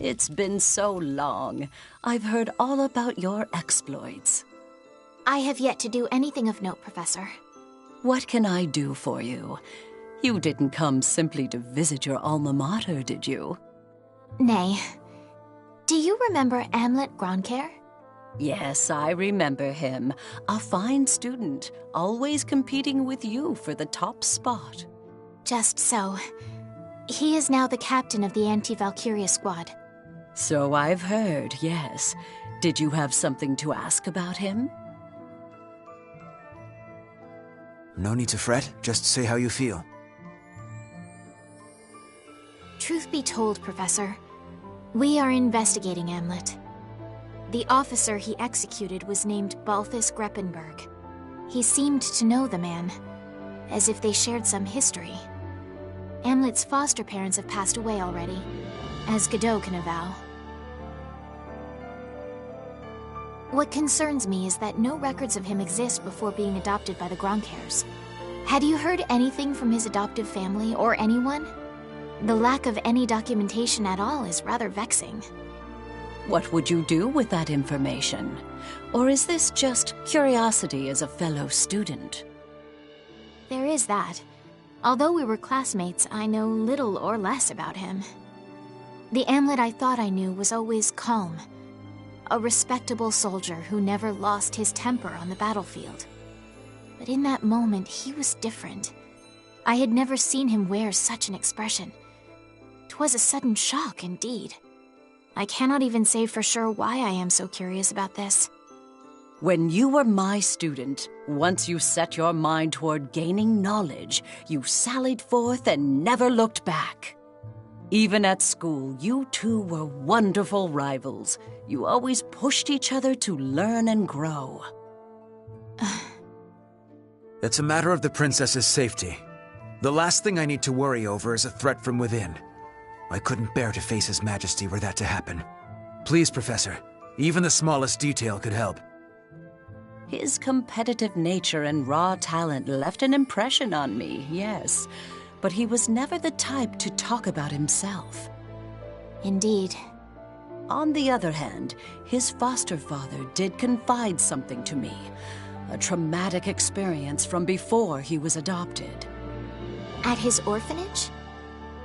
It's been so long. I've heard all about your exploits. I have yet to do anything of note, Professor. What can I do for you? You didn't come simply to visit your alma mater, did you? Nay. Do you remember Amlet Gronkaer? Yes, I remember him. A fine student, always competing with you for the top spot. Just so. He is now the captain of the anti-Valkyria squad. So I've heard, yes. Did you have something to ask about him? No need to fret, just say how you feel. Truth be told, Professor, we are investigating Amlet. The officer he executed was named Balthus Greppenberg. He seemed to know the man, as if they shared some history. Amlet's foster parents have passed away already, as Godot can avow. What concerns me is that no records of him exist before being adopted by the Gronkaers. Had you heard anything from his adoptive family or anyone? The lack of any documentation at all is rather vexing. What would you do with that information? Or is this just curiosity as a fellow student? There is that. Although we were classmates, I know little or less about him. The Amlet I thought I knew was always calm. A respectable soldier who never lost his temper on the battlefield. But in that moment, he was different. I had never seen him wear such an expression. 'Twas a sudden shock, indeed. I cannot even say for sure why I am so curious about this. When you were my student, once you set your mind toward gaining knowledge, you sallied forth and never looked back. Even at school, you two were wonderful rivals. You always pushed each other to learn and grow. It's a matter of the princess's safety. The last thing I need to worry over is a threat from within. I couldn't bear to face His Majesty were that to happen. Please, Professor, even the smallest detail could help. His competitive nature and raw talent left an impression on me, yes. But he was never the type to talk about himself. Indeed. On the other hand, his foster father did confide something to me. A traumatic experience from before he was adopted. At his orphanage?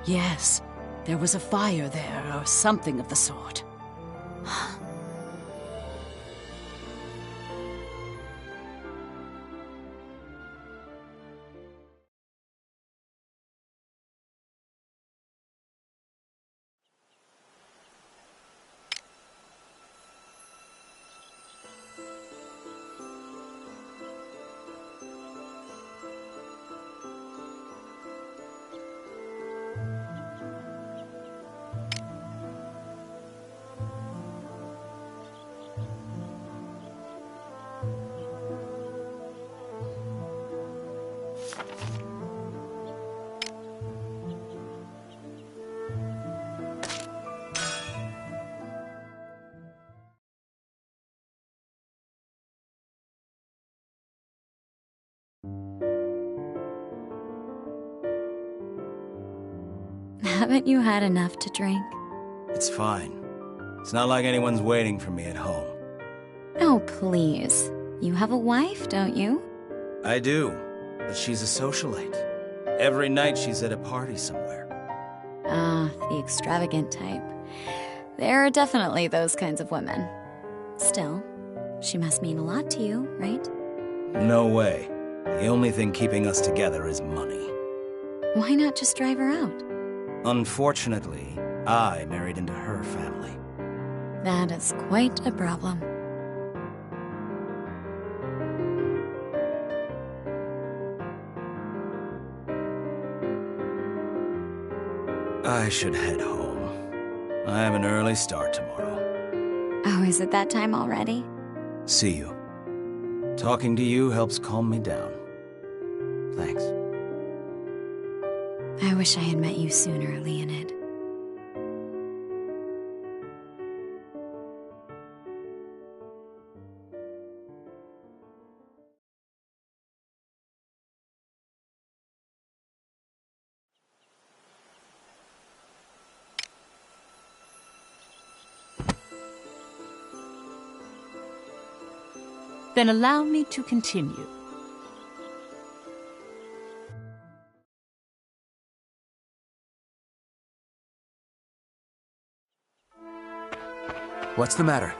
Yes. There was a fire there, or something of the sort. Haven't you had enough to drink? It's fine. It's not like anyone's waiting for me at home. Oh, please. You have a wife, don't you? I do, but she's a socialite. Every night she's at a party somewhere. Ah, the extravagant type. There are definitely those kinds of women. Still, she must mean a lot to you, right? No way. The only thing keeping us together is money. Why not just drive her out? Unfortunately, I married into her family. That is quite a problem. I should head home. I have an early start tomorrow. Oh, is it that time already? See you. Talking to you helps calm me down. Thanks. I wish I had met you sooner, Leonid. Then allow me to continue. What's the matter?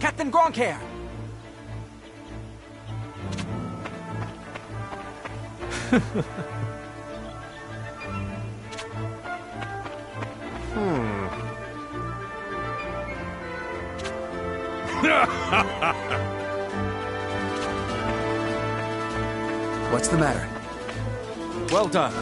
Captain Gronkair! What's the matter? Well done.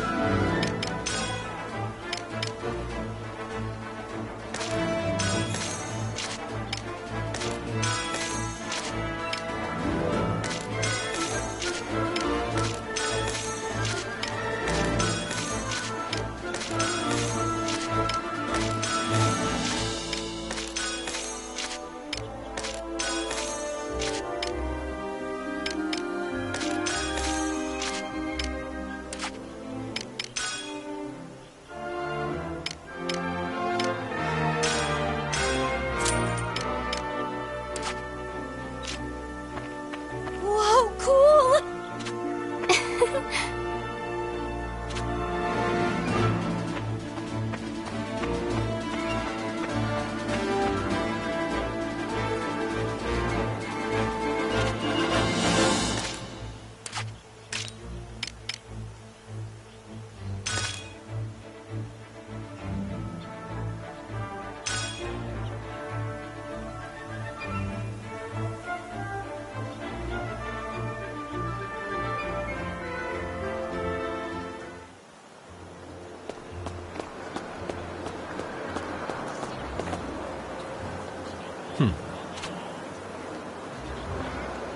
Whoa, cool!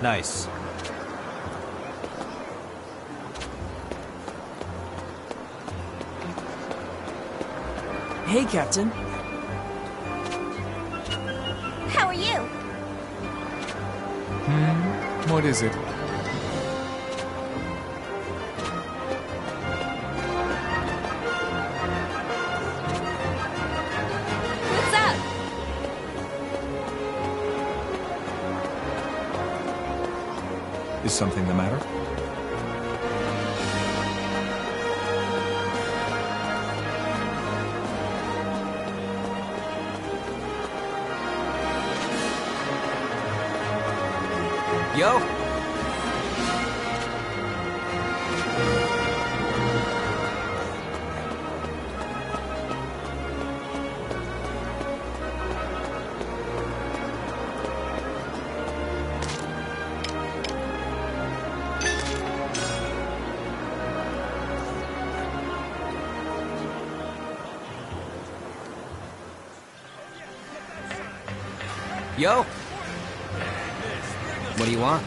Nice. Hey, Captain. How are you? What is it? What's up? Is something the matter? Yo! Yo! What do you want?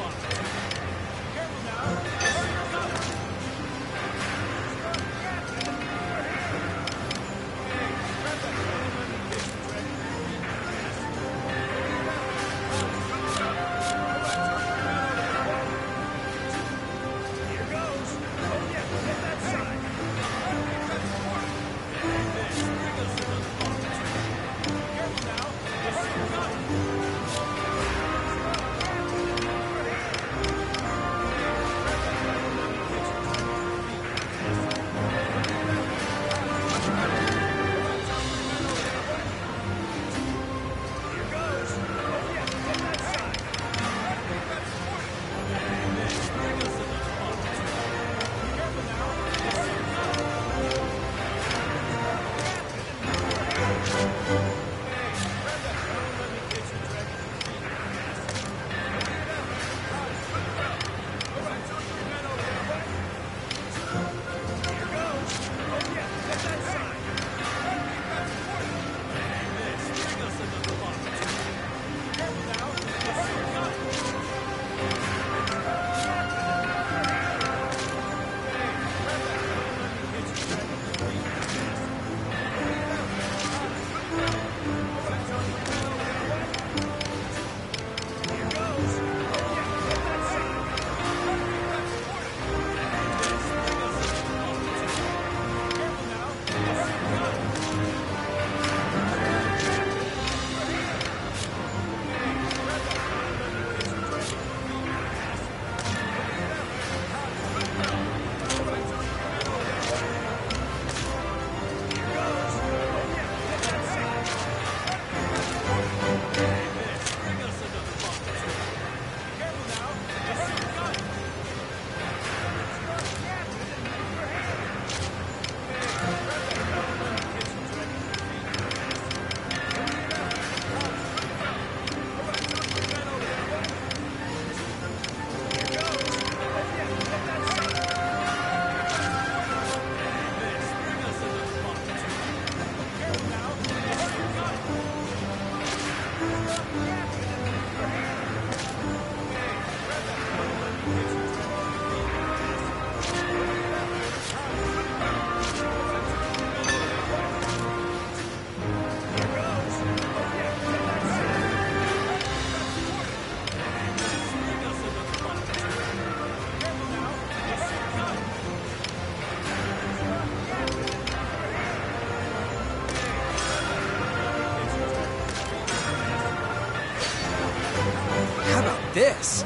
this?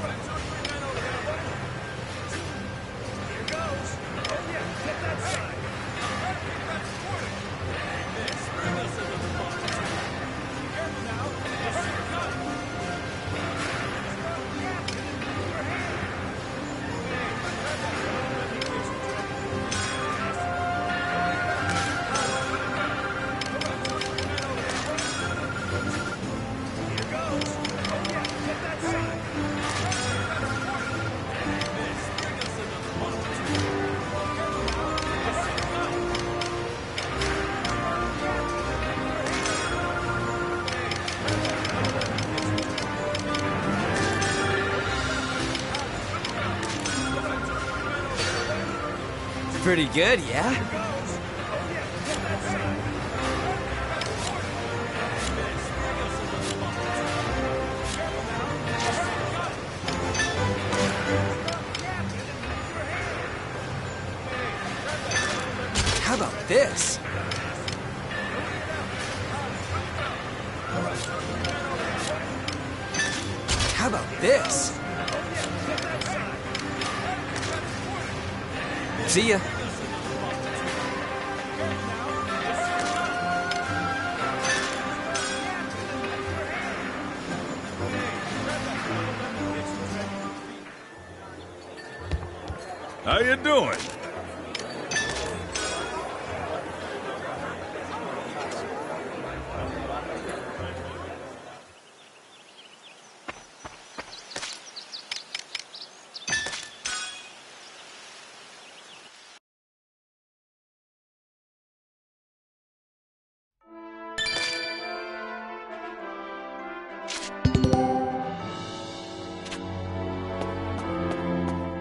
Pretty good, yeah? How about this? How about this? See ya. How you doing?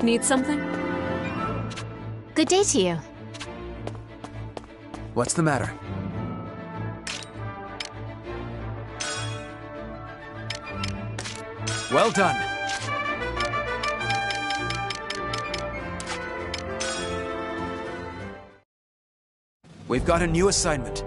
Need something? Good day to you. What's the matter? Well done. We've got a new assignment.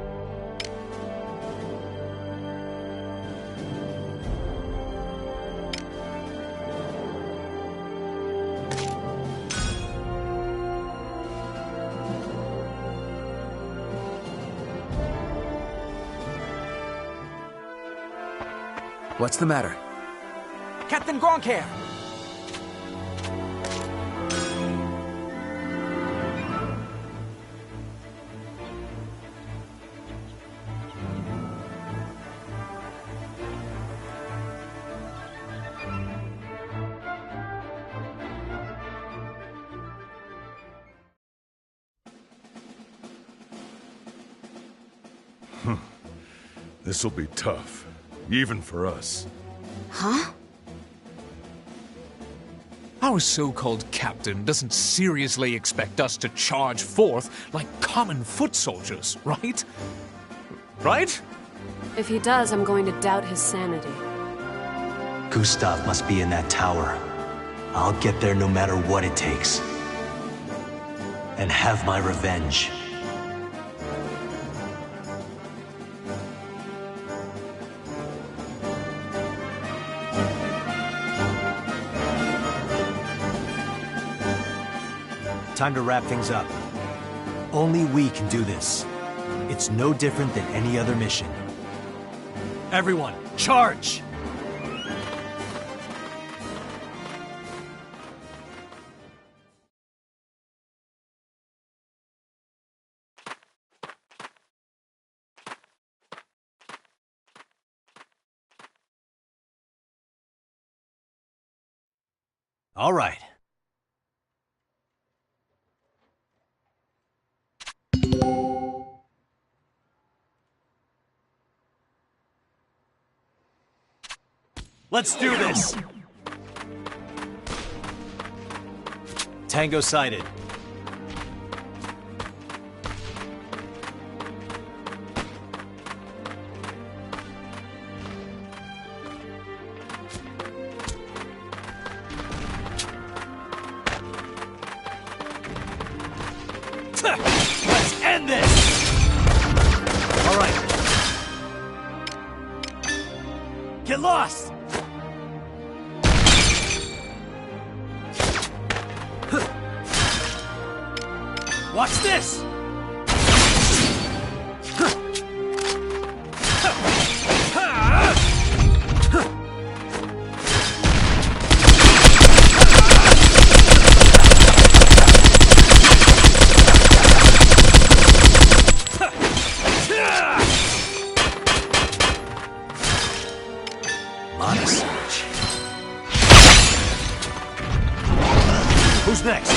What's the matter? Captain Gronk here! This'll be tough, even for us. Huh? Our so-called captain doesn't seriously expect us to charge forth like common foot soldiers, right? Right? If he does, I'm going to doubt his sanity. Gustav must be in that tower. I'll get there no matter what it takes. And have my revenge. Time to wrap things up. Only we can do this. It's no different than any other mission. Everyone, charge! All right. Let's do this! Tango sighted. Let's end this! All right. Get lost! Watch this! Who's next?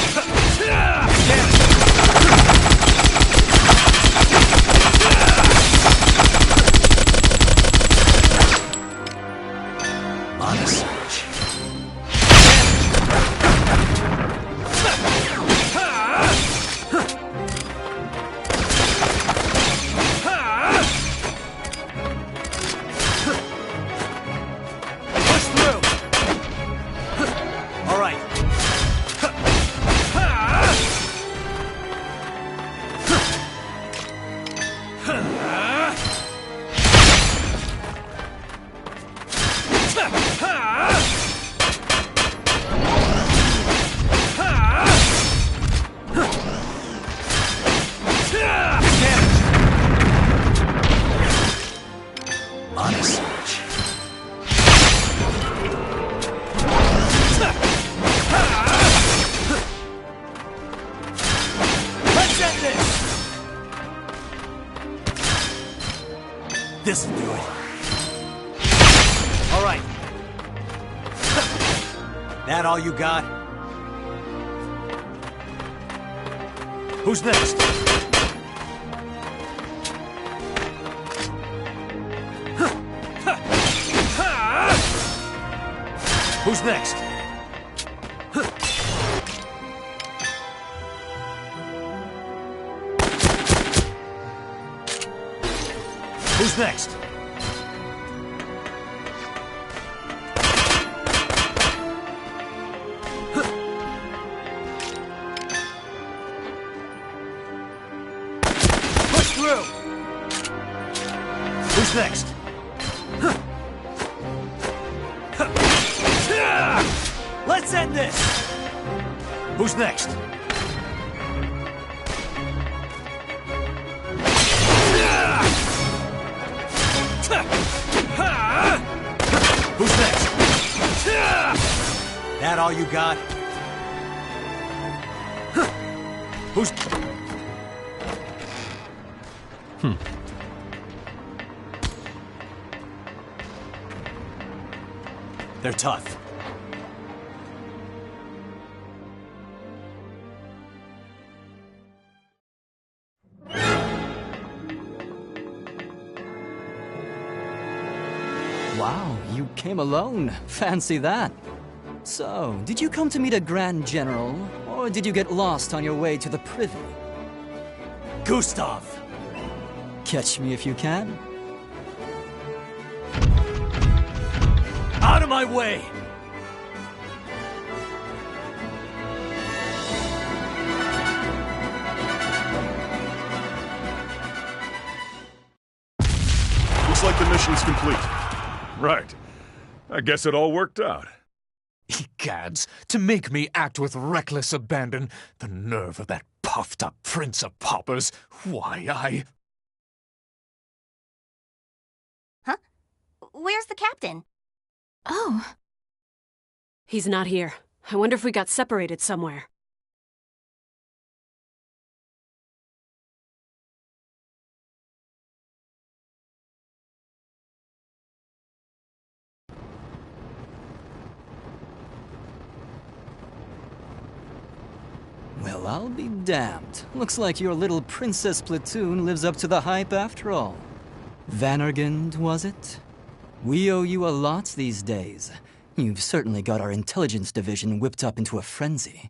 This'll do it. All right. That all you got? Who's next? Who's next? Who's next? Push through! Who's next? Let's end this! Who's next? Who's next? That all you got? Who's... They're tough. Wow, you came alone. Fancy that. So, did you come to meet a Grand General, or did you get lost on your way to the Privy? Gustav! Catch me if you can. Out of my way! Looks like the mission's complete. Right. I guess it all worked out. Egads, to make me act with reckless abandon, the nerve of that puffed-up Prince of Paupers. Why, Huh? Where's the captain? Oh. He's not here. I wonder if we got separated somewhere. Well, I'll be damned. Looks like your little princess platoon lives up to the hype after all. Vannergund, was it? We owe you a lot these days. You've certainly got our intelligence division whipped up into a frenzy.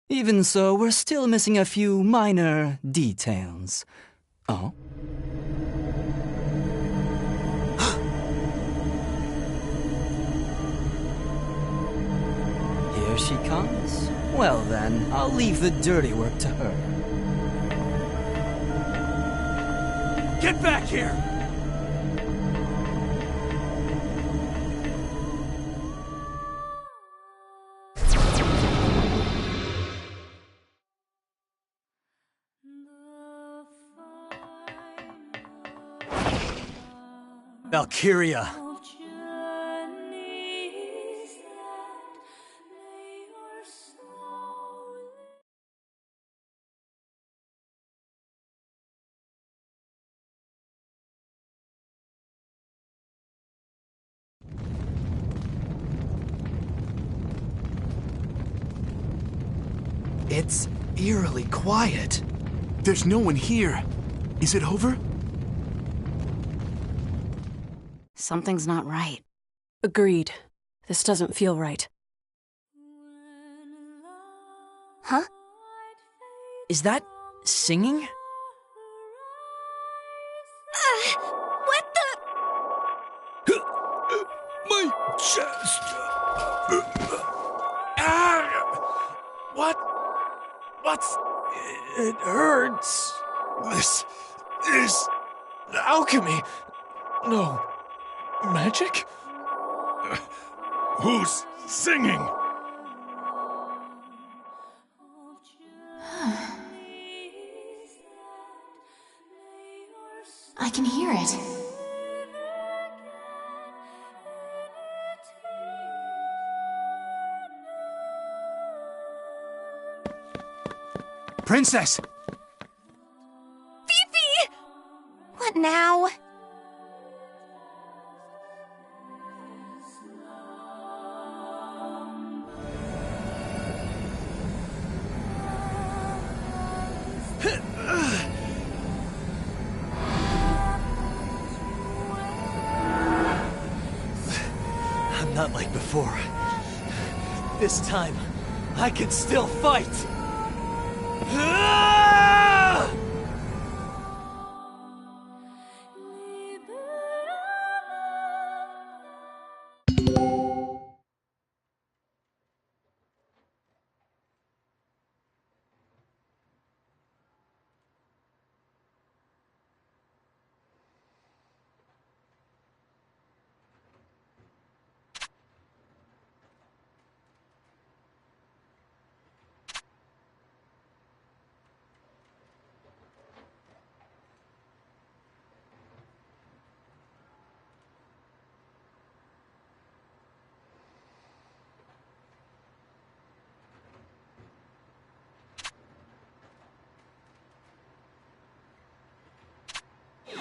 Even so, we're still missing a few minor details. Oh? Here she comes. Well then, I'll leave the dirty work to her. Get back here! Valkyria. It's eerily quiet. There's no one here. Is it over? Something's not right. Agreed. This doesn't feel right. Huh? Is that singing? What the? My chest! What's... It hurts. This is alchemy. No, magic? Who's singing? I can hear it. Princess! Fifi! What now? I'm not like before. This time, I can still fight!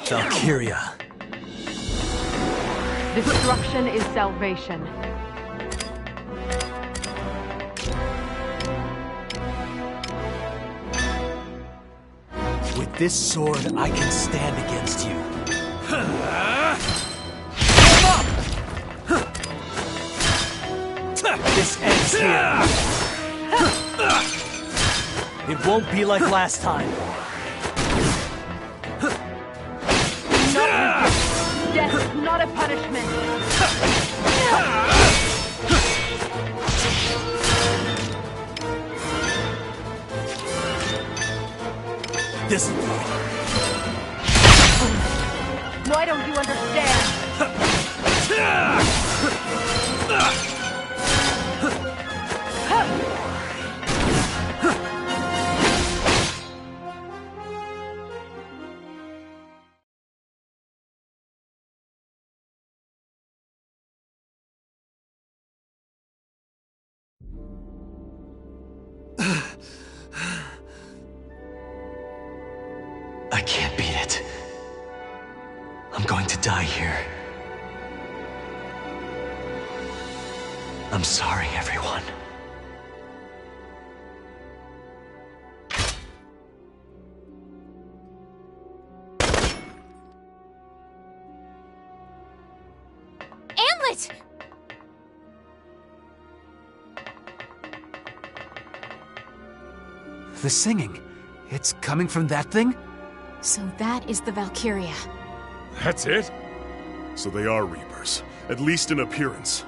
Valkyria. Destruction is salvation. With this sword, I can stand against you. This ends here. It won't be like last time. Death is not a punishment. This. Why don't you understand? I can't beat it. I'm going to die here. I'm sorry, everyone. Amlet! The singing. It's coming from that thing? So that is the Valkyria. That's it? So they are Reapers, at least in appearance.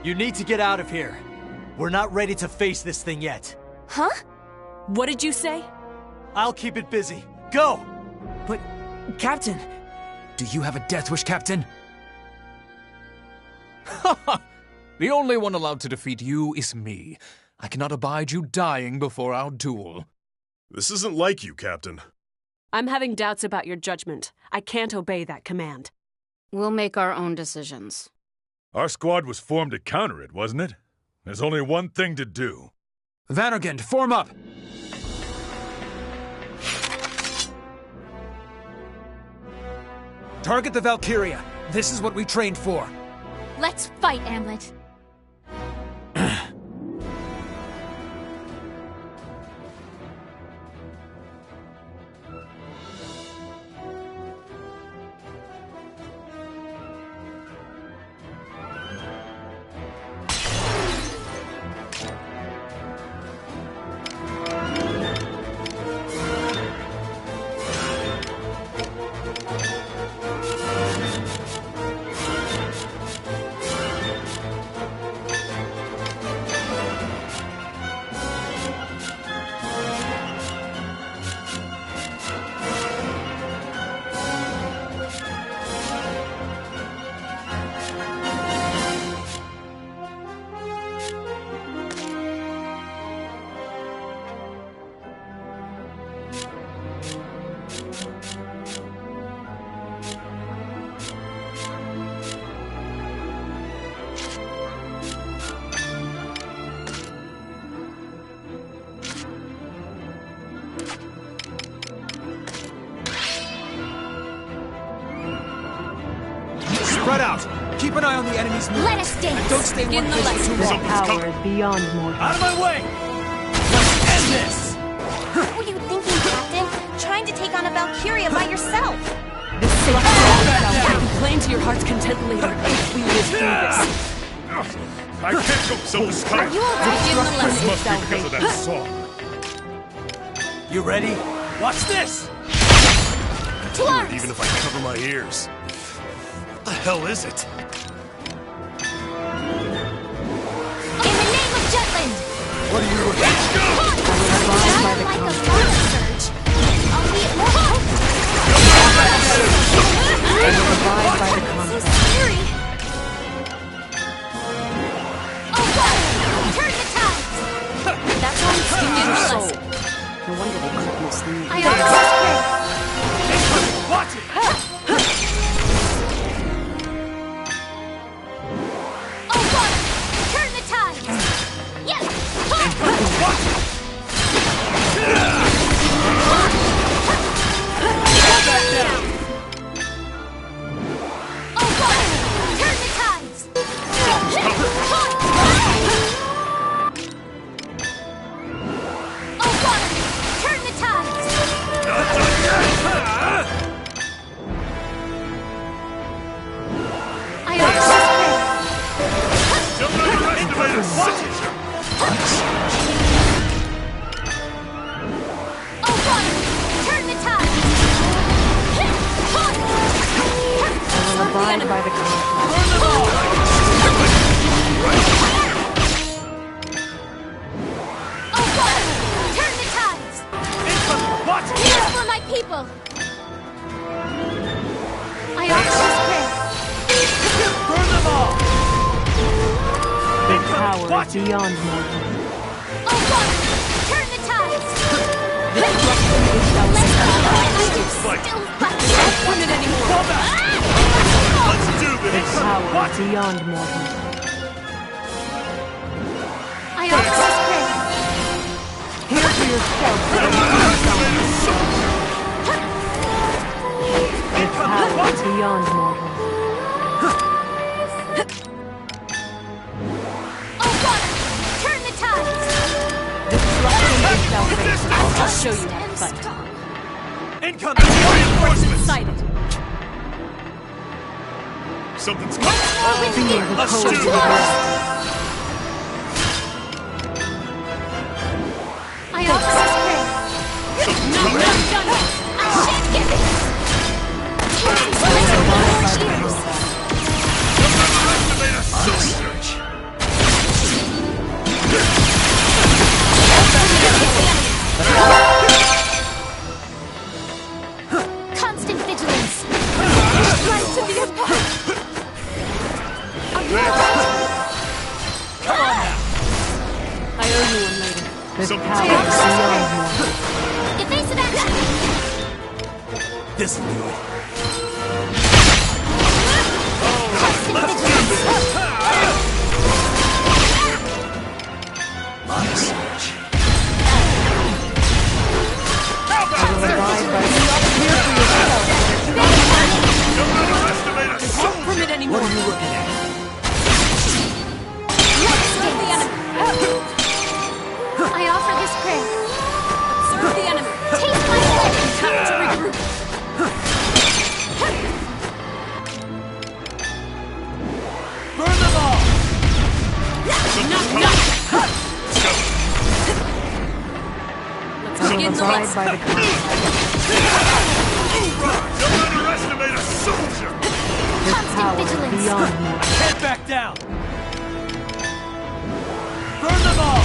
You need to get out of here. We're not ready to face this thing yet. Huh? What did you say? I'll keep it busy. Go! But, Captain... Do you have a death wish, Captain? The only one allowed to defeat you is me. I cannot abide you dying before our duel. This isn't like you, Captain. I'm having doubts about your judgment. I can't obey that command. We'll make our own decisions. Our squad was formed to counter it, wasn't it? There's only one thing to do. Vannergand, form up! Target the Valkyria. This is what we trained for. Let's fight, Amlet. Spread out! Keep an eye on the enemy's movement. Let us dance! And don't stay in one place for too long. Power is beyond mortal. Out of my way! Let's end this! What were you thinking, Captain? Trying to take on a Valkyria by yourself? This shall complain to your heart's content later if we live through this. I can't go so sky. Are you alright? This must be because of that song. You ready? Watch this! To arms! Even if I cover my ears. What the hell is it? In the name of Jutland! What are you looking at? Let's go! Not like a fire surge, albeit more Revived by the so concept. scary! Oh, God! Turn the tides! That's how it's stinging your soul. No wonder they call me Sneak. I always Watch it! Oh, God! Turn the tides! Yes! Watch it! Go back down! Oh, God! Turn the tides! Oh, God! Turn the tides! I Don't underestimate us! Watch it! Oh, God! Turn the tides! I will abide by the concept. Burn them all! Oh, God! Turn the tides! Incoming! Watch it! Here's for my people! I always pray. Burn them all! Their power Watch is it! beyond mortal. Oh, God! Turn the tides! This destruction is salvation. Still fucking Want it anymore. Fall back! Let's do Their this! power Watch is it! beyond mortal. I always pray. Hear for yourself. Their power is beyond mortal. Oh, God! Turn the tides! Destruction is salvation. I'll show you how to fight. Incoming! Reinforcements sighted. Something's coming! Feel the Let's cold do of this. the earth. I always pray. I shan't get it! Constant vigilance! Right to the empire! Are you alright? Come on now! I owe you one later. Their Something's power is beyond mortal. Evasive action! This'll do it. will abide by the contract. Don't underestimate a soldier! This power is beyond mortal. Head back down! Burn them all!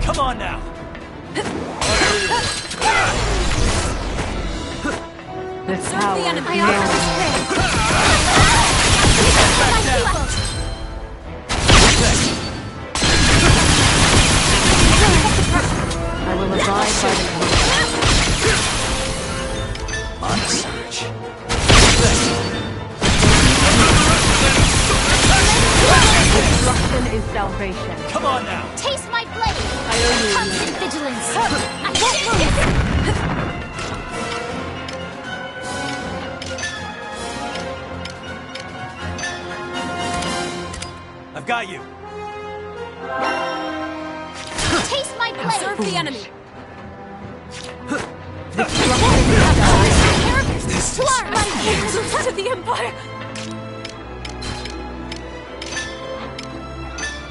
Come on now! This power is beyond I will abide by the contract. On a search. Destruction is salvation. Come on now! Taste my blade! I owe you. Constant vigilance! I won't move! I've got you! Taste my blade! Serve the enemy! To our right! To the Empire!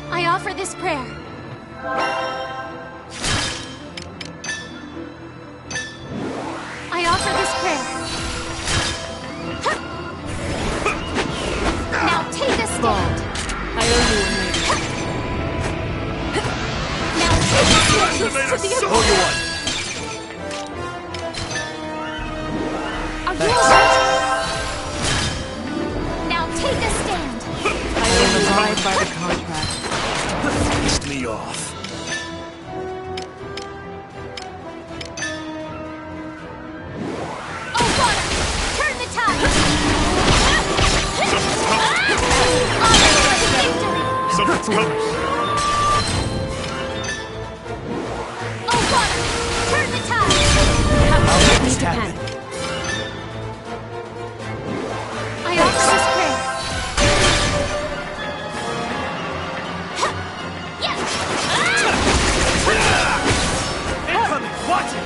I offer this prayer. I offer this prayer. Now take a stand. I owe you a lady. Now take a stand. To the Owe you one! Are you alright? Now take a stand. I will abide by the contract. Pissed me off. Oh, water! Turn the tide! Something's coming. Oh, water! Turn the tide! I'll make this happen. I offer this prayer. Incoming! Watch it!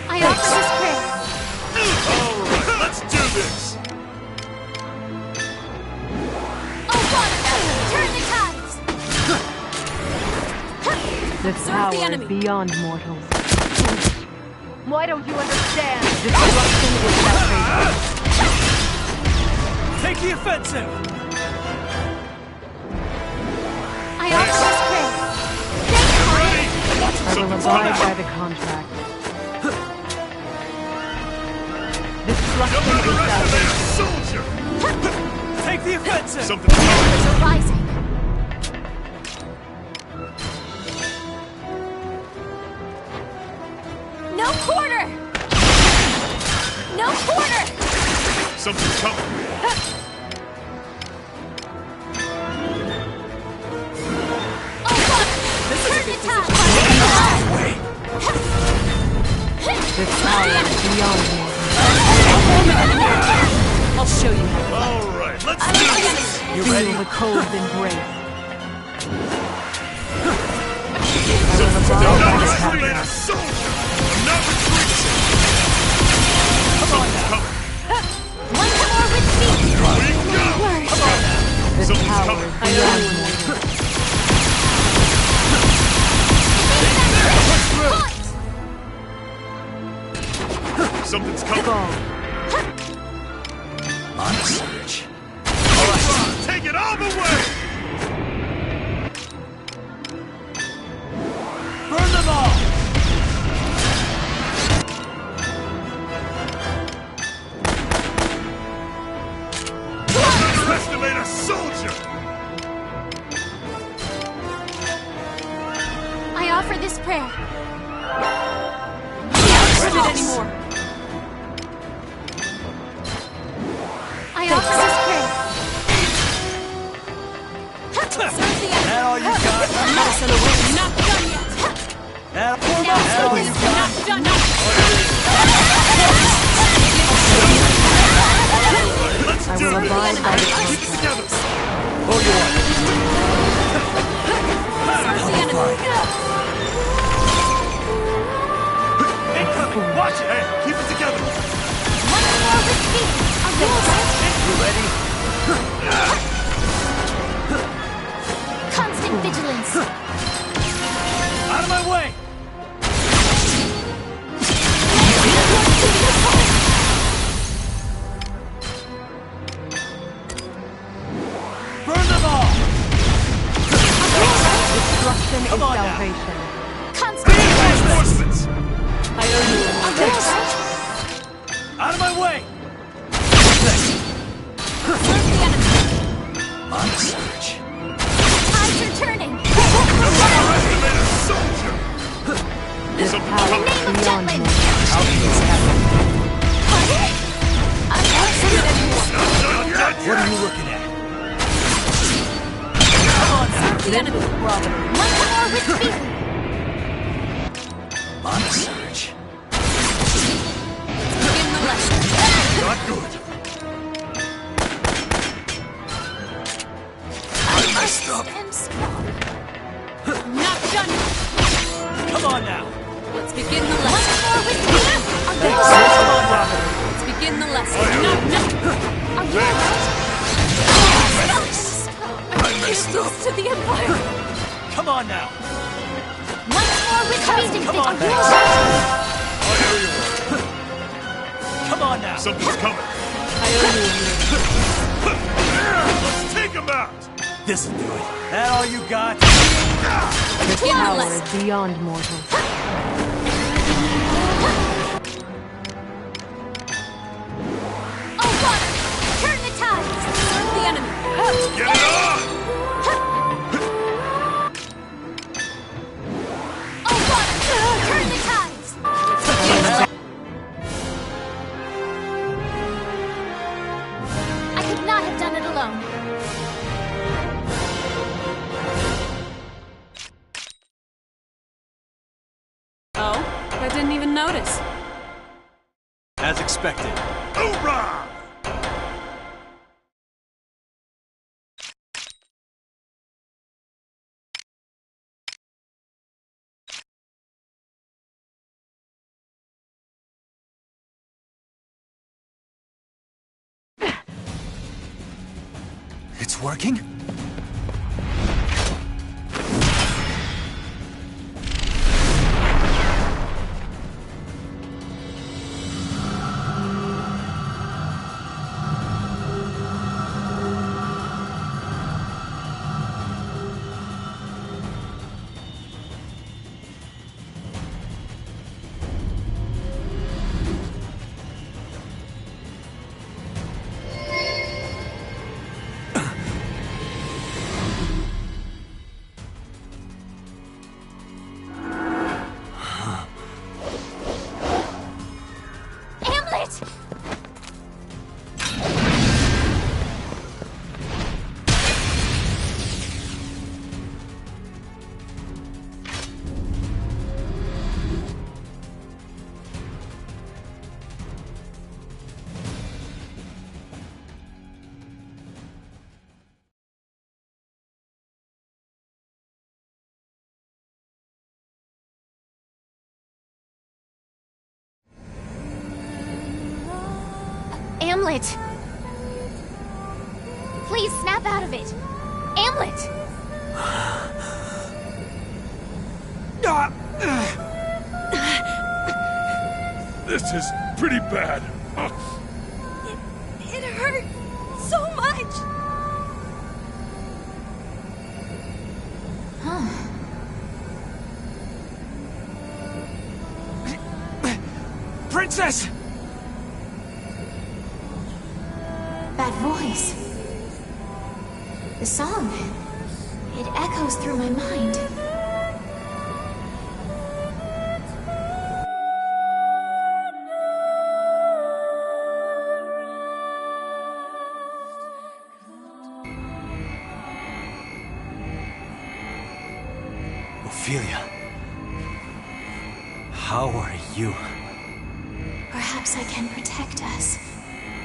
I offer this prayer. Alright, let's do this! Oh, water! Turn the tides! This Serve power the is enemy. beyond mortals. Why don't you understand? Destruction is salvation. Take the offensive! I offer this prayer. Ready? Watch I will something's abide coming! by the contract. Don't Destruction is underestimate salvation. a soldier! Take the offensive! Something's coming! Embers are rising. No quarter! No quarter! Something's coming! Oh, water! Turn the tide! This power is beyond mortals. I'll show you how. Alright, let's do this! You ready? Feel the cold embrace. Don't abide by the underestimate a contract. soldier! I'm not retreating! Come on now! Coming! Once more with me! Here we go! Come on now! This Something's power coming. is beyond mortals. Something's coming! Fall. On a search. Alright, take it all the way! Burn them all! Don't underestimate a soldier! I offer this prayer. Not it anymore. I offer this prayer. Serve the enemy. That all you got? Medicine away. Not done yet. That Now all take you this got? Not done yet. Let's I do will this! abide by the Keep it contract. together! Oh, you want? destruction is salvation. Reinforcements! I owe you a thanks. Out of my way! On the search. Tides are turning. Underestimated soldier! This power is beyond me. How can this happen? What are you looking at? The enemy. Once more with me. On the search. Begin the lesson. Not good. I messed up. Stand strong. Not done. Come on now! Let's begin the lesson. Once more with me. Come on, Robin! Let's begin the lesson. Not done. Are you alright? Give this to the Empire. Come on now! Once more with me. Come on, Are you Max. I hear you. Come on now! Something's coming. I owe you a Let's take him out! This'll do it. That all you got? This power is beyond mortal. Oh, water! Turn the tides! Serve the enemy. Get it on! Oh, water! Turn the tides! I could not have done it alone. Oh, I didn't even notice. As expected. Hoorah! It's working? Amlet! Please snap out of it! Amlet! This is pretty bad. It hurt so much! Princess! That voice. The song. It echoes through my mind. Ophelia. How are you? Perhaps I can protect us.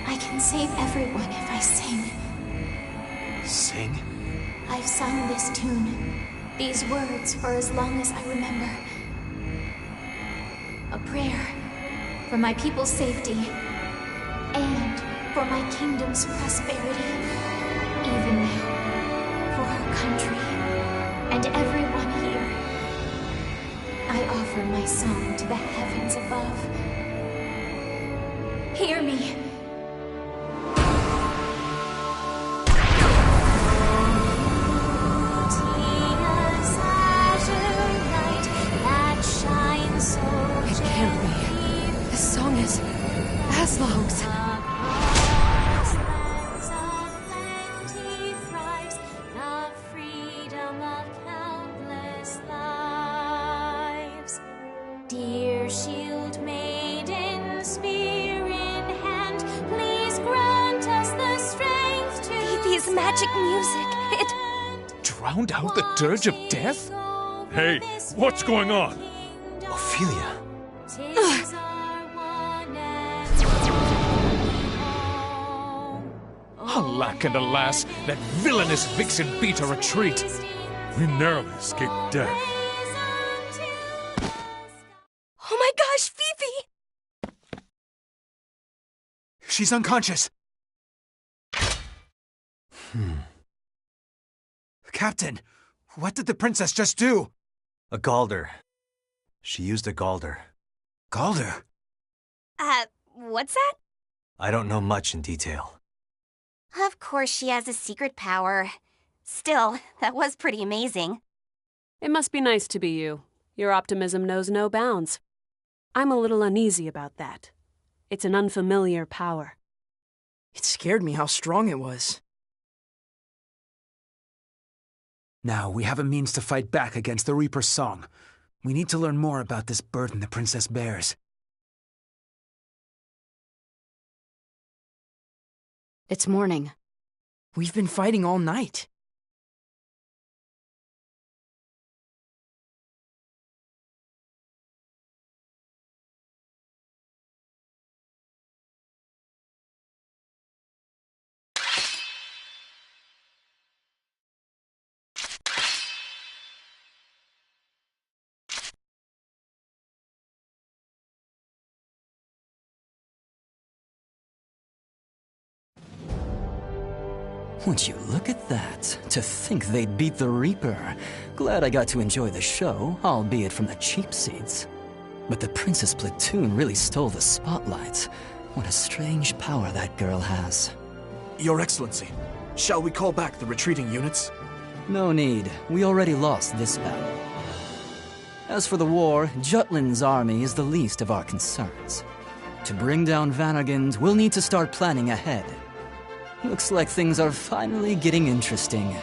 I can save everyone if I sing. Sing? I've sung this tune, these words for as long as I remember. A prayer for my people's safety and for my kingdom's prosperity. Even now, for our country and everyone here, I offer my song to the heavens above. Hear me. Dear shield maiden, spear in hand, please grant us the strength to Phoebe's magic music. It Drowned out the dirge of death? Hey, what's going on? Ophelia. Alack and alas, that villainous vixen beat a retreat. We narrowly escaped death. Oh my gosh, Phoebe! She's unconscious. Captain, what did the princess just do? A Galder. She used a Galder. Galder? What's that? I don't know much in detail. Of course she has a secret power. Still, that was pretty amazing. It must be nice to be you. Your optimism knows no bounds. I'm a little uneasy about that. It's an unfamiliar power. It scared me how strong it was. Now we have a means to fight back against the Reaper's song. We need to learn more about this burden the princess bears. It's morning. We've been fighting all night. Would you look at that? To think they'd beat the Reaper. Glad I got to enjoy the show, albeit from the cheap seats. But the Princess Platoon really stole the spotlight. What a strange power that girl has. Your Excellency, shall we call back the retreating units? No need. We already lost this battle. As for the war, Jutland's army is the least of our concerns. To bring down Vanargand, we'll need to start planning ahead. Looks like things are finally getting interesting.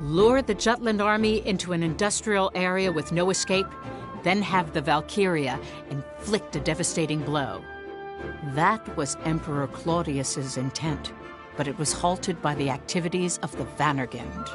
Lure the Jutland army into an industrial area with no escape, then have the Valkyria inflict a devastating blow. That was Emperor Claudius's intent, but it was halted by the activities of the Vanargand.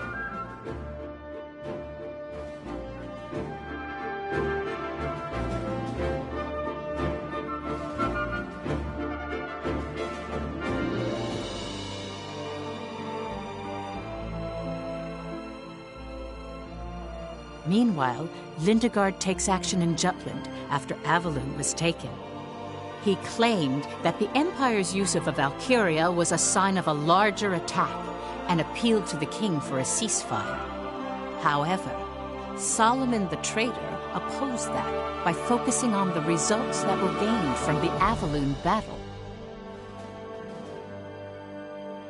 Meanwhile, Lindegard takes action in Jutland after Avalun was taken. He claimed that the Empire's use of a Valkyria was a sign of a larger attack and appealed to the king for a ceasefire. However, Solomon the traitor opposed that by focusing on the results that were gained from the Avalun battle.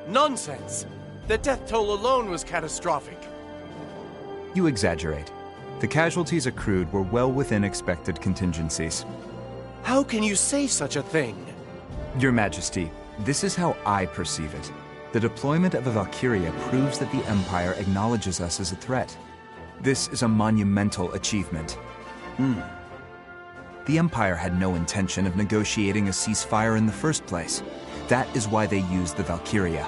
Nonsense! The death toll alone was catastrophic. You exaggerate. The casualties accrued were well within expected contingencies. How can you say such a thing? Your Majesty, this is how I perceive it. The deployment of a Valkyria proves that the Empire acknowledges us as a threat. This is a monumental achievement. The Empire had no intention of negotiating a ceasefire in the first place. That is why they used the Valkyria.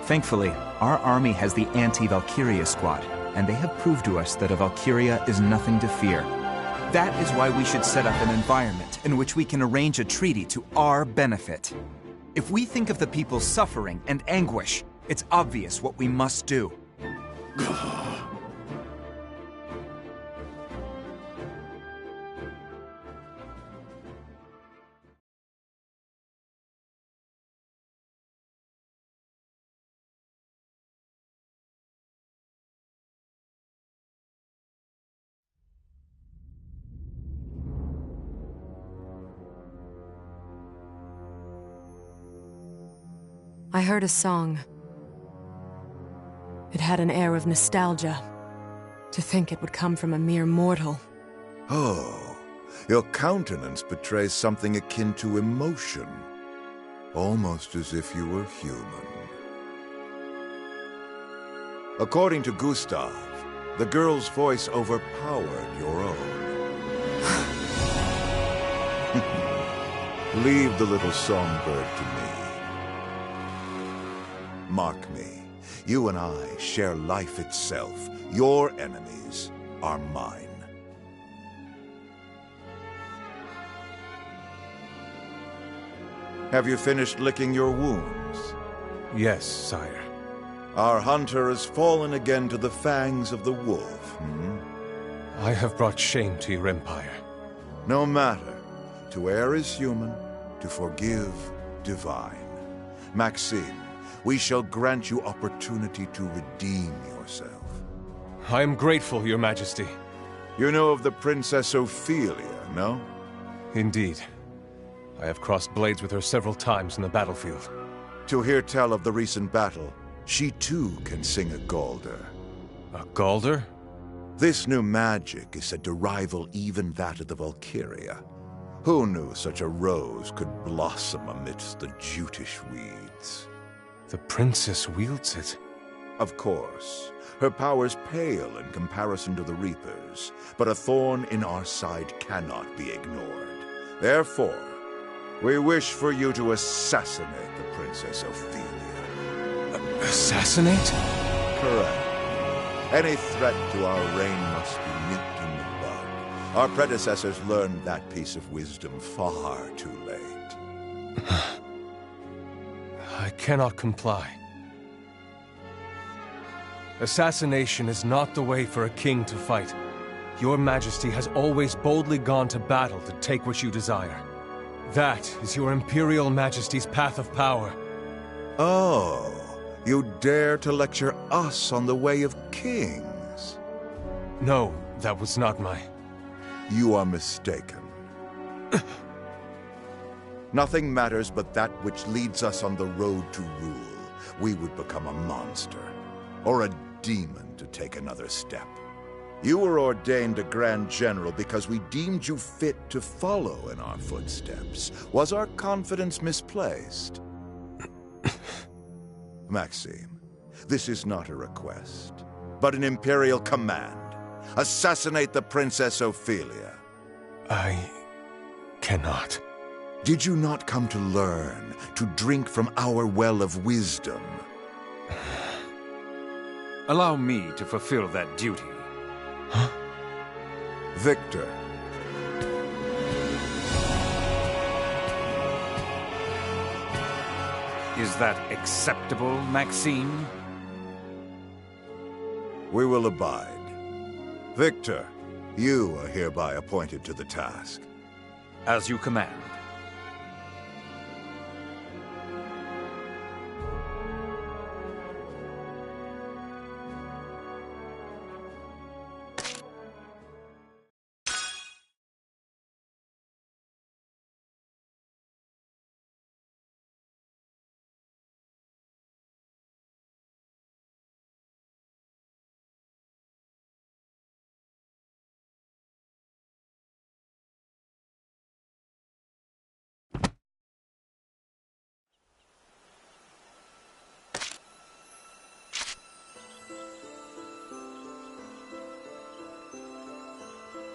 Thankfully, our army has the anti-Valkyria squad, and they have proved to us that a Valkyria is nothing to fear. That is why we should set up an environment in which we can arrange a treaty to our benefit. If we think of the people's suffering and anguish, it's obvious what we must do. I heard a song. It had an air of nostalgia. To think it would come from a mere mortal. Oh, Your countenance betrays something akin to emotion, almost as if you were human. According to Gustav, the girl's voice overpowered your own. Leave the little songbird to me. Mark me, you and I share life itself. Your enemies are mine. Have you finished licking your wounds? Yes, sire. Our hunter has fallen again to the fangs of the wolf, hmm? I have brought shame to your empire. No matter. To err is human, to forgive divine. Maxime, we shall grant you opportunity to redeem yourself. I am grateful, your majesty. You know of the Princess Ophelia, no? Indeed. I have crossed blades with her several times in the battlefield. To hear tell of the recent battle, she too can sing a Galder. A Galder? This new magic is said to rival even that of the Valkyria. Who knew such a rose could blossom amidst the jutish weeds? The princess wields it. Of course. Her powers pale in comparison to the Reapers, but a thorn in our side cannot be ignored. Therefore, we wish for you to assassinate the Princess Ophelia. Assassinate? Correct. Any threat to our reign must be nipped in the bud. Our predecessors learned that piece of wisdom far too late. I cannot comply. Assassination is not the way for a king to fight. Your Majesty has always boldly gone to battle to take what you desire. That is your Imperial Majesty's path of power. Oh, you dare to lecture us on the way of kings? No, that was not my... You are mistaken. Nothing matters but that which leads us on the road to rule. We would become a monster, or a demon to take another step. You were ordained a Grand General because we deemed you fit to follow in our footsteps. Was our confidence misplaced? Maxime, this is not a request, but an Imperial command. Assassinate the Princess Ophelia. I cannot. Did you not come to learn, to drink from our well of wisdom? Allow me to fulfill that duty. Huh? Victor. Is that acceptable, Maxime? We will abide. Victor, you are hereby appointed to the task. As you command.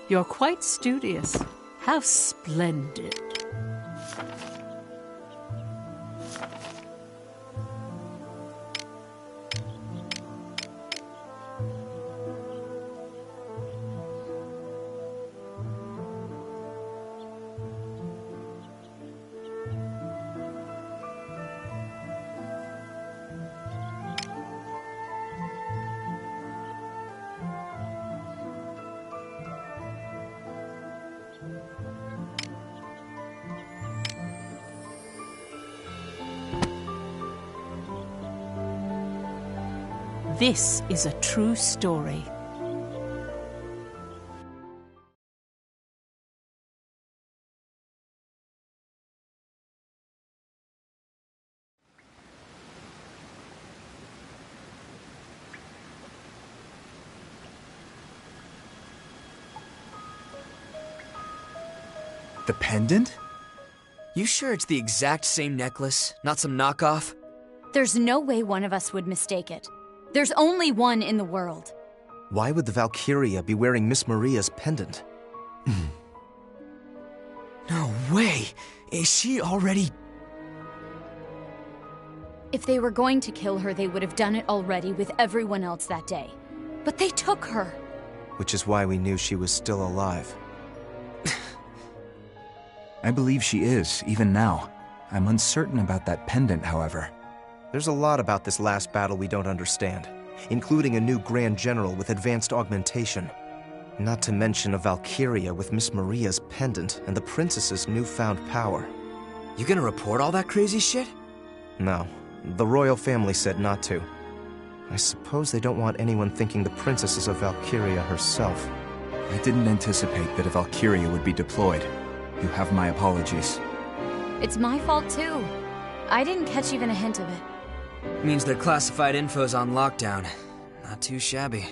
You're quite studious. How splendid. This is a true story. The pendant? You sure it's the exact same necklace, not some knockoff? There's no way one of us would mistake it. There's only one in the world. Why would the Valkyria be wearing Miss Maria's pendant? No way! Is she already... If they were going to kill her, they would have done it already with everyone else that day. But they took her. Which is why we knew she was still alive. I believe she is, even now. I'm uncertain about that pendant, however. There's a lot about this last battle we don't understand, including a new Grand General with advanced augmentation. Not to mention a Valkyria with Miss Maria's pendant and the princess's newfound power. You gonna report all that crazy shit? No. The royal family said not to. I suppose they don't want anyone thinking the princess is a Valkyria herself. I didn't anticipate that a Valkyria would be deployed. You have my apologies. It's my fault, too. I didn't catch even a hint of it. Means their classified info's on lockdown. Not too shabby.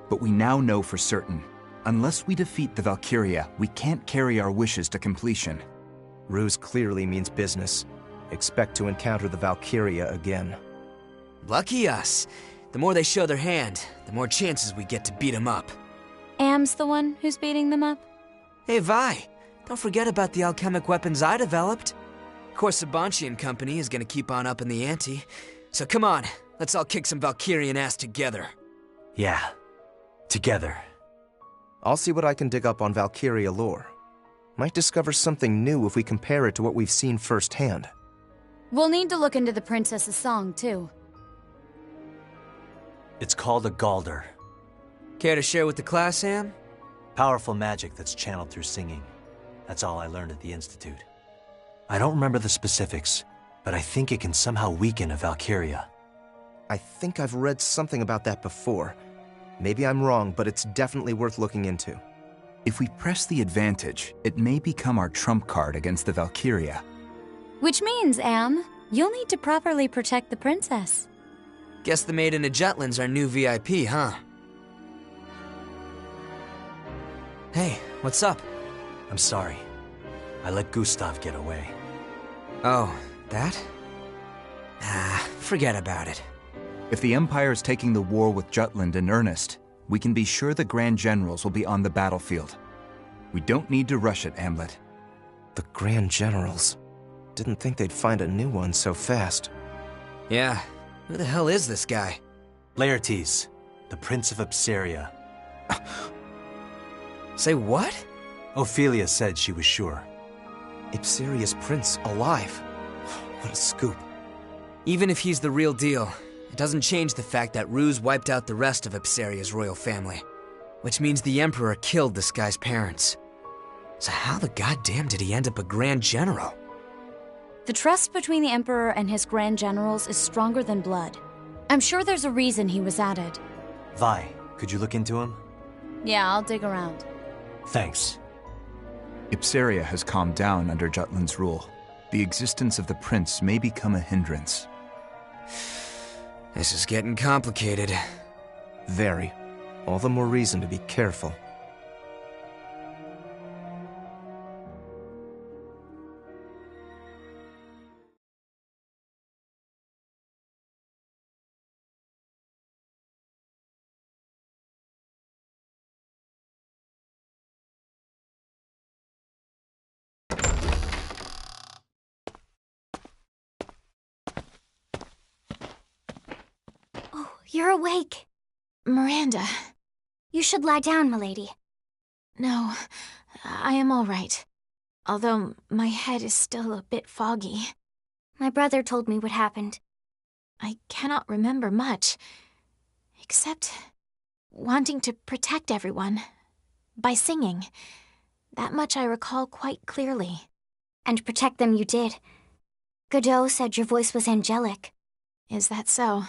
But we now know for certain. Unless we defeat the Valkyria, we can't carry our wishes to completion. Ruse clearly means business. Expect to encounter the Valkyria again. Lucky us. The more they show their hand, the more chances we get to beat them up. Am's the one who's beating them up? Hey, Vi. Don't forget about the alchemic weapons I developed. Of course, Sabanchi and company is gonna keep on upping the ante. So come on, let's all kick some Valkyrian ass together. Yeah. Together. I'll see what I can dig up on Valkyria lore. Might discover something new if we compare it to what we've seen firsthand. We'll need to look into the princess's song, too. It's called a Galder. Care to share with the class, Sam? Powerful magic that's channeled through singing. That's all I learned at the Institute. I don't remember the specifics, but I think it can somehow weaken a Valkyria. I think I've read something about that before. Maybe I'm wrong, but it's definitely worth looking into. If we press the advantage, it may become our trump card against the Valkyria. Which means, Am, you'll need to properly protect the princess. Guess the Maiden of Jutland's our new VIP, huh? Hey, what's up? I'm sorry. I let Gustav get away. Oh, that? Forget about it. If the Empire is taking the war with Jutland in earnest, we can be sure the Grand Generals will be on the battlefield. We don't need to rush it, Hamlet. The Grand Generals? Didn't think they'd find a new one so fast. Yeah, who the hell is this guy? Laertes, the Prince of Ipsaria. Say what? Ophelia said she was sure. Ipsaria's prince alive. What a scoop. Even if he's the real deal, it doesn't change the fact that Ruse wiped out the rest of Ipsaria's royal family. Which means the Emperor killed this guy's parents. So how the goddamn did he end up a Grand General? The trust between the Emperor and his Grand Generals is stronger than blood. I'm sure there's a reason he was added. Vi, could you look into him? Yeah, I'll dig around. Thanks. Ipsaria has calmed down under Jutland's rule. The existence of the prince may become a hindrance. This is getting complicated. Very. All the more reason to be careful. You're awake. Miranda. You should lie down, milady. No, I am all right. Although my head is still a bit foggy. My brother told me what happened. I cannot remember much, except wanting to protect everyone by singing. That much I recall quite clearly. And protect them you did. Godot said your voice was angelic. Is that so?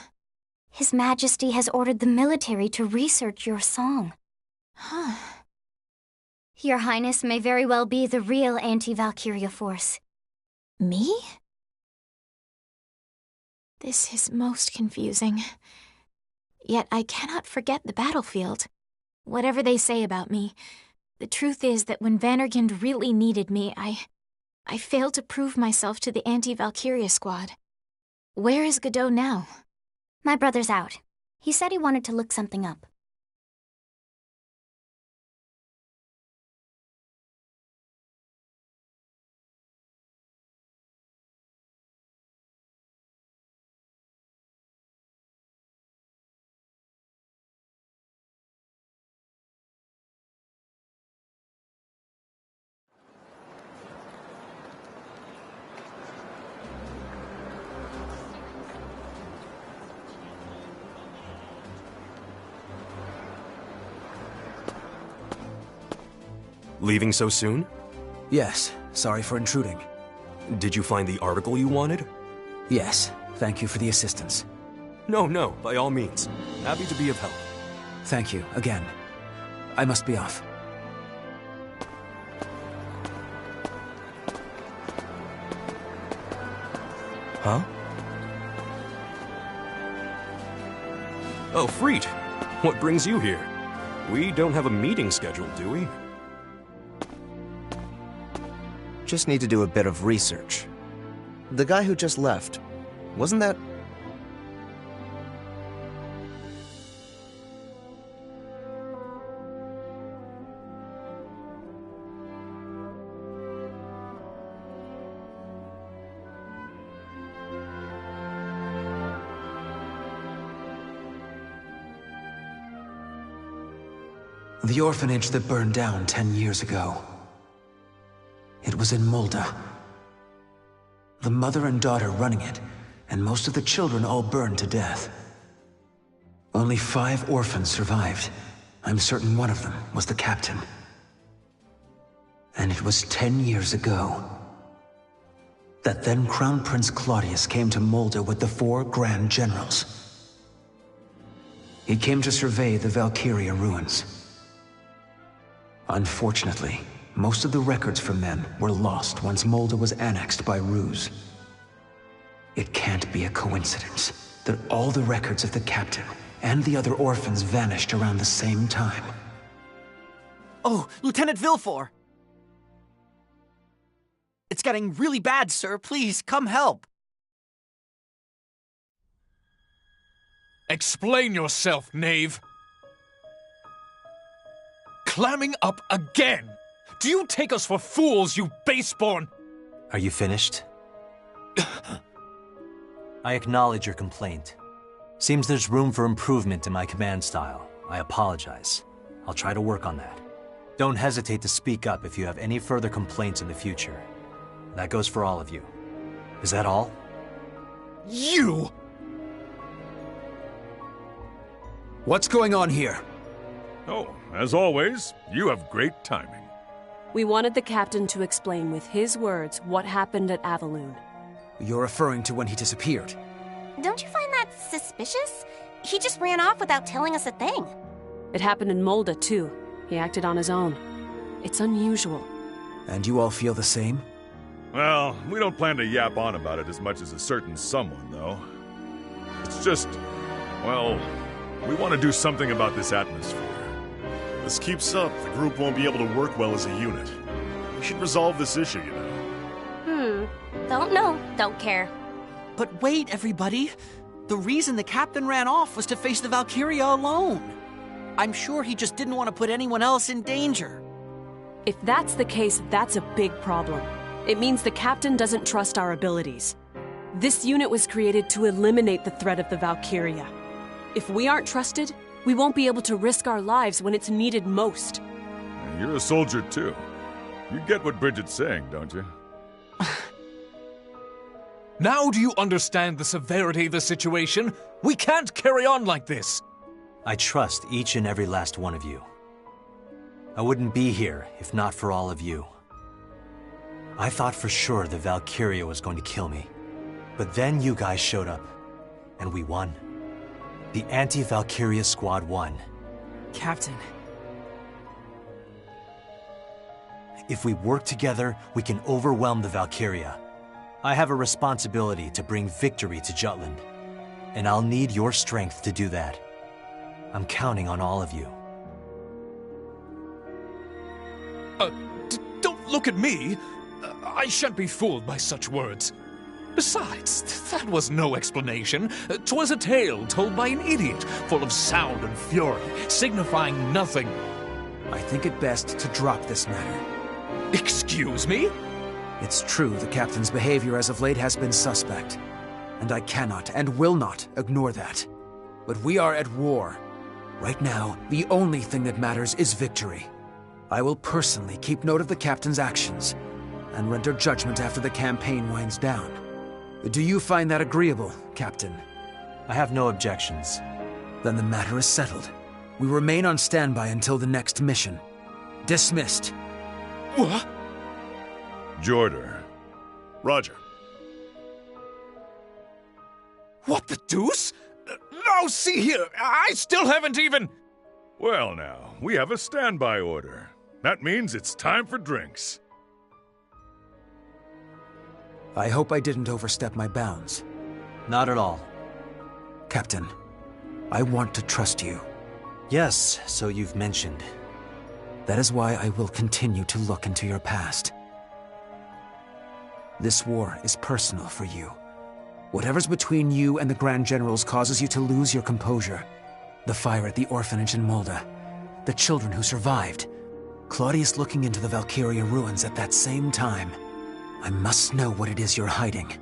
His Majesty has ordered the military to research your song. Huh. Your Highness may very well be the real anti-Valkyria force. Me? This is most confusing. Yet I cannot forget the battlefield. Whatever they say about me, The truth is that when Vandergind really needed me, I failed to prove myself to the anti-Valkyria squad. Where is Godot now? My brother's out. He said he wanted to look something up. Leaving so soon? Yes, sorry for intruding. Did you find the article you wanted? Yes, thank you for the assistance. No, by all means. Happy to be of help. Thank you, again. I must be off. Huh? Oh, Freet! What brings you here? We don't have a meeting scheduled, do we? Just need to do a bit of research. The guy who just left, wasn't that... The orphanage that burned down 10 years ago. It was in Molda. The mother and daughter running it, and most of the children all burned to death. Only 5 orphans survived. I'm certain one of them was the captain. And it was 10 years ago that then Crown Prince Claudius came to Molda with the 4 Grand Generals. He came to survey the Valkyria ruins. Unfortunately, most of the records from then were lost once Molda was annexed by Ruse. It can't be a coincidence that all the records of the captain and the other orphans vanished around the same time. Oh, Lieutenant Villefort! It's getting really bad, sir. Please, come help. Explain yourself, knave. Clamming up again! Do you take us for fools, you baseborn? Are you finished? I acknowledge your complaint. Seems there's room for improvement in my command style. I apologize. I'll try to work on that. Don't hesitate to speak up if you have any further complaints in the future. That goes for all of you. Is that all? You! What's going on here? Oh, as always, you have great timing. We wanted the captain to explain with his words what happened at Avaloon. You're referring to when he disappeared. Don't you find that suspicious? He just ran off without telling us a thing. It happened in Molda, too. He acted on his own. It's unusual. And you all feel the same? Well, we don't plan to yap on about it as much as a certain someone, though. It's just, well, we want to do something about this atmosphere. This keeps up, the group won't be able to work well as a unit. We should resolve this issue, you know. Don't know, don't care. But wait, everybody. The reason the captain ran off was to face the Valkyria alone. I'm sure he just didn't want to put anyone else in danger. If that's the case, that's a big problem. It means the captain doesn't trust our abilities. This unit was created to eliminate the threat of the Valkyria. If we aren't trusted, we won't be able to risk our lives when it's needed most. You're a soldier, too. You get what Bridget's saying, don't you? Now do you understand the severity of the situation? We can't carry on like this. I trust each and every last one of you. I wouldn't be here if not for all of you. I thought for sure the Valkyria was going to kill me. But then you guys showed up, and we won. The anti-Valkyria squad won. Captain. If we work together, we can overwhelm the Valkyria. I have a responsibility to bring victory to Jutland, and I'll need your strength to do that. I'm counting on all of you. Don't look at me. I shan't be fooled by such words. Besides, that was no explanation. 'Twas a tale told by an idiot, full of sound and fury, signifying nothing. I think it best to drop this matter. Excuse me? It's true the captain's behavior as of late has been suspect, and I cannot and will not ignore that. But we are at war. Right now, the only thing that matters is victory. I will personally keep note of the captain's actions, and render judgment after the campaign winds down. Do you find that agreeable, Captain? I have no objections. Then the matter is settled. We remain on standby until the next mission. Dismissed. What? Jorder. Roger. What the deuce? No, see here, I still haven't even... Well now, we have a standby order. That means it's time for drinks. I hope I didn't overstep my bounds. Not at all. Captain, I want to trust you. Yes, so you've mentioned. That is why I will continue to look into your past. This war is personal for you. Whatever's between you and the Grand Generals causes you to lose your composure. The fire at the orphanage in Molda. The children who survived. Claudius looking into the Valkyria ruins at that same time. I must know what it is you're hiding.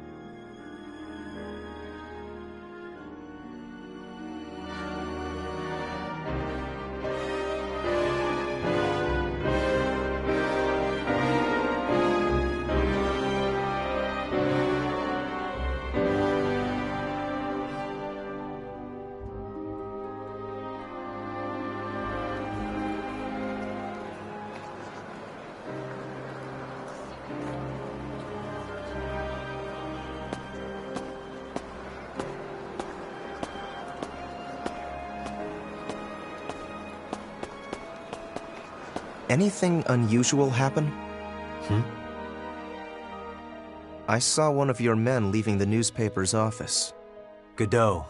Anything unusual happen? I saw one of your men leaving the newspaper's office. Godot.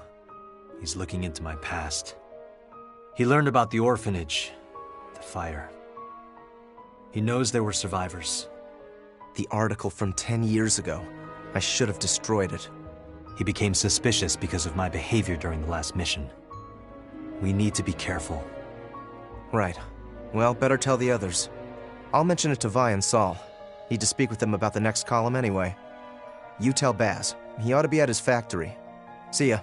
He's looking into my past. He learned about the orphanage, the fire. He knows there were survivors. The article from 10 years ago. I should have destroyed it. He became suspicious because of my behavior during the last mission. We need to be careful. Right. Well, better tell the others. I'll mention it to Vi and Saul. Need to speak with them about the next column anyway. You tell Baz. He ought to be at his factory. See ya.